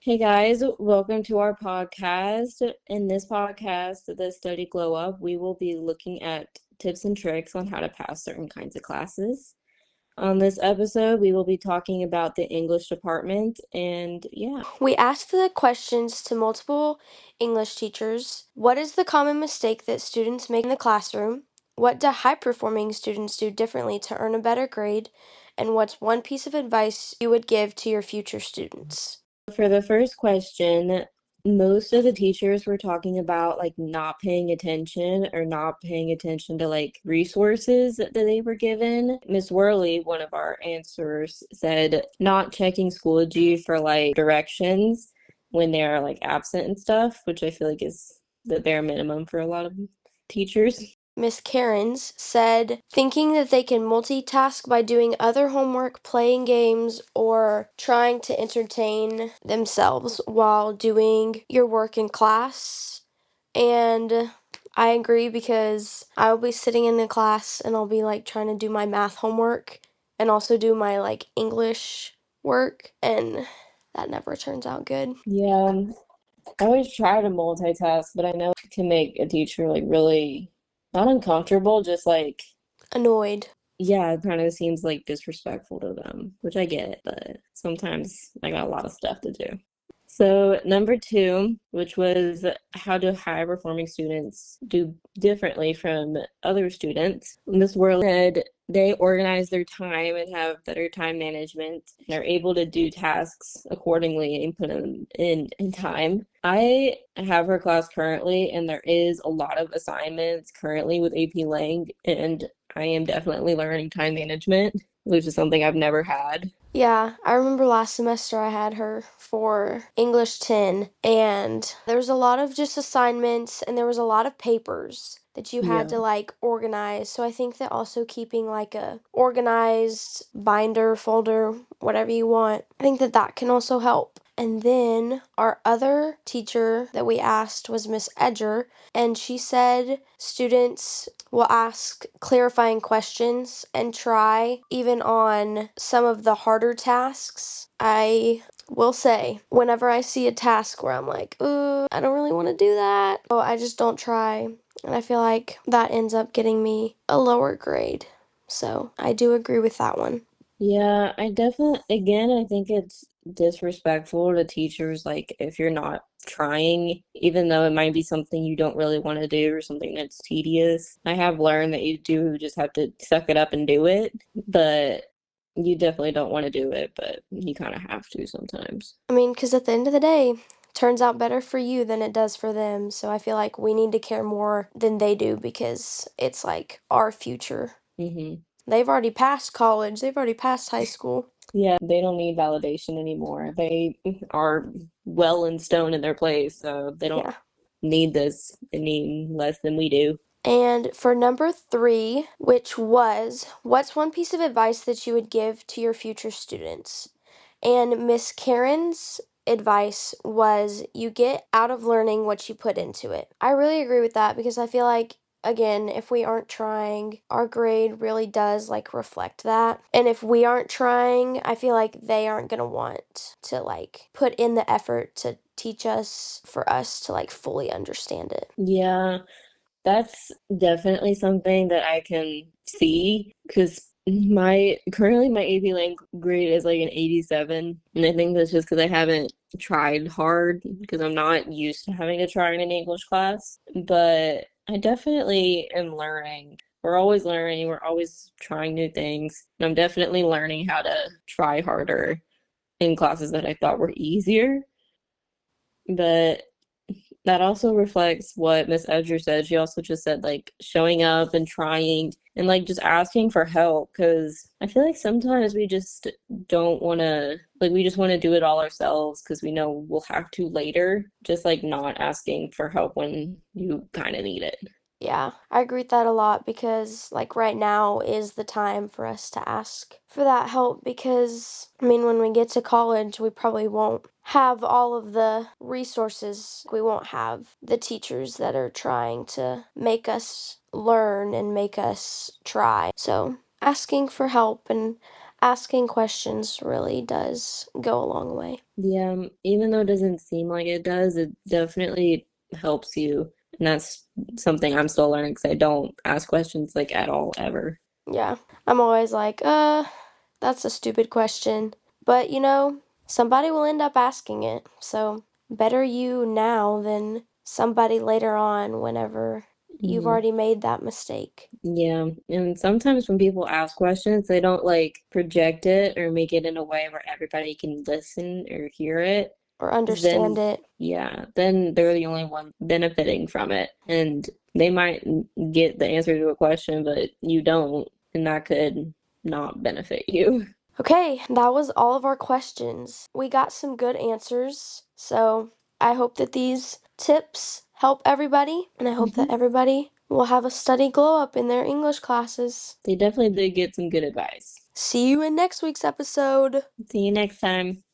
Hey guys, welcome to our podcast. In this podcast, the Study Glow Up, we will be looking at tips and tricks on how to pass certain kinds of classes. On this episode, we will be talking about the English department, and yeah. We asked the questions to multiple English teachers. What is the common mistake that students make in the classroom? What do high-performing students do differently to earn a better grade? And what's one piece of advice you would give to your future students? For the first question, most of the teachers were talking about like not paying attention or not paying attention to like resources that they were given. Miss Worley, one of our answers, said not checking Schoology for like directions when they're like absent and stuff, which I feel like is the bare minimum for a lot of teachers. Miss Cairns said thinking that they can multitask by doing other homework, playing games, or trying to entertain themselves while doing your work in class. And I agree because I'll be sitting in the class and I'll be like trying to do my math homework and also do my like English work, and that never turns out good. Yeah, I always try to multitask, but I know it can make a teacher like really not uncomfortable, just like Annoyed. yeah, it kind of seems like disrespectful to them, which I get, but sometimes I got a lot of stuff to do. So, number two, which was how do high performing students do differently from other students? Miss Worley said they organize their time and have better time management and are able to do tasks accordingly and put them in time. I have her class currently, and there is a lot of assignments currently with AP Lang, and I am definitely learning time management, which is something I've never had. Yeah, I remember last semester I had her for English 10, and there was a lot of just assignments and there was a lot of papers that you had Yeah. to like organize. So I think that also keeping like a organized binder, folder, whatever you want, I think that that can also help. And then our other teacher that we asked was Miss Edger, and she said students will ask clarifying questions and try even on some of the harder tasks. I will say, whenever I see a task where I'm like, ooh, I don't really want to do that, so I just don't try. And I feel like that ends up getting me a lower grade. So I do agree with that one. Yeah, I definitely, again, I think it's disrespectful to teachers, like if you're not trying, even though it might be something you don't really want to do or something that's tedious. I have learned that you do just have to suck it up and do it, but you definitely don't want to do it, but you kind of have to sometimes. I mean, because at the end of the day, turns out better for you than it does for them. So I feel like we need to care more than they do because it's like our future. Hmm. They've already passed college, they've already passed high school. Yeah, they don't need validation anymore. They are well in stone in their place, so they don't Yeah. need this any less than we do. And for number 3, which was, what's one piece of advice that you would give to your future students? And Miss Karen's advice was, you get out of learning what you put into it. I really agree with that because I feel like, again, if we aren't trying, our grade really does like reflect that. And if we aren't trying, I feel like they aren't going to want to like put in the effort to teach us for us to like fully understand it. Yeah, that's definitely something that I can see because my AP Lang grade is like an 87, and I think that's just because I haven't tried hard because I'm not used to having to try in an English class. But I definitely am learning. We're always learning, we're always trying new things. And I'm definitely learning how to try harder in classes that I thought were easier. But that also reflects what Miss Edger said. She also just said like showing up and trying and like just asking for help because I feel like sometimes we just don't want to like we just want to do it all ourselves because we know we'll have to later. Just like not asking for help when you kind of need it. Yeah, I agree with that a lot because, like, right now is the time for us to ask for that help because, I mean, when we get to college, we probably won't have all of the resources. We won't have the teachers that are trying to make us learn and make us try. So, asking for help, and asking questions really does go a long way. Yeah, even though it doesn't seem like it does, it definitely helps you. And that's something I'm still learning because I don't ask questions like at all ever. Yeah, I'm always like, that's a stupid question. But somebody will end up asking it. So better you now than somebody later on whenever you've Hmm. already made that mistake. Yeah, and sometimes when people ask questions, they don't like project it or make it in a way where everybody can listen or hear it. Or 'Cause understand then, it. yeah, then they're the only one benefiting from it. And they might get the answer to a question, but you don't, and that could not benefit you. Okay, that was all of our questions. We got some good answers. So I hope that these tips help everybody, and I hope that Hmm. everybody will have a study glow up in their English classes. They definitely did get some good advice. See you in next week's episode. See you next time.